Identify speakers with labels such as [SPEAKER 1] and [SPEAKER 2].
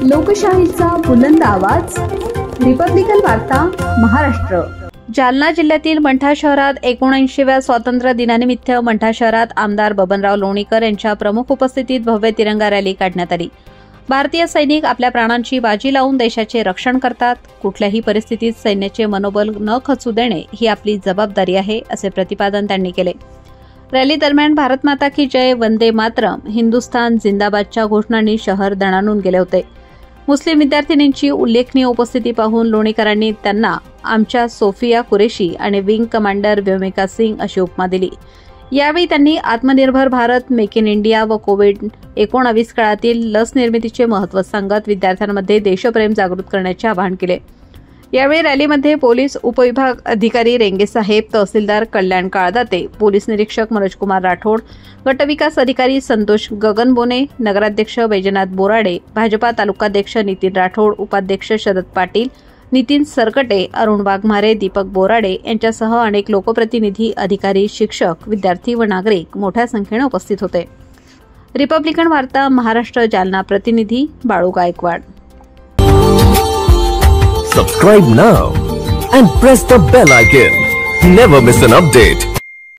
[SPEAKER 1] लोकशाहीचा बुलंद आवाज, रिपब्लिकन वार्ता महाराष्ट्र। जालना जिल्ह्यातील मंठा शहरात 79व्या स्वातंत्र्य दिनानिमित्त मंठा शहरात आमदार बबनराव लोणीकर यांच्या प्रमुख उपस्थितीत भव्य तिरंगा रॅली काढण्यात आली। भारतीय सैनिक आपल्या प्राणांची बाजी लावून देशाचे रक्षण करतात। कुठल्याही परिस्थितीत सैन्याचे मनोबल न खचू देणे ही आपली जबाबदारी आहे, असे प्रतिपादन त्यांनी केले। रॅली दरम्यान भारत माता की जय, वंदे मातरम, हिंदुस्थान जिंदाबादच्या घोषणांनी शहर दणाणून गेले होते। मुस्लिम विद्यार्थिनींची उल्लेखनीय उपस्थिती पाहून लोणीकरांनी त्यांना आमच्या सोफिया कुरेशी आणि विंग कमांडर व्योमिका सिंग अशी उपमा दिली। यावेळी त्यांनी आत्मनिर्भर भारत, मेक इन इंडिया व कोविड-19 काळातील लस निर्मितीचे महत्त्व सांगत विद्यार्थ्यांमध्ये देशप्रेम जागृत करण्याचे आवाहन केले। यावेळी रॅलीमध्ये पोलीस उपविभाग अधिकारी रेंगेसाहेब, तहसीलदार कल्याण काळदाते, पोलीस निरीक्षक मनोजकुमार राठोड, गटविकास अधिकारी संतोष गगनबोने, नगराध्यक्ष वैजनाथ बोराडे, भाजपा तालुकाध्यक्ष नितीन राठोड, उपाध्यक्ष शरद पाटील, नितीन सरकटे, अरुण वाघमारे, दीपक बोराडे यांच्यासह अनेक लोकप्रतिनिधी, अधिकारी, शिक्षक, विद्यार्थी व नागरिक मोठ्या संख्येने उपस्थित होते। रिपब्लिकन वार्ता महाराष्ट्र जालना प्रतिनिधी Balu Gaikwad.
[SPEAKER 2] Subscribe now and press the bell icon. Never miss an update.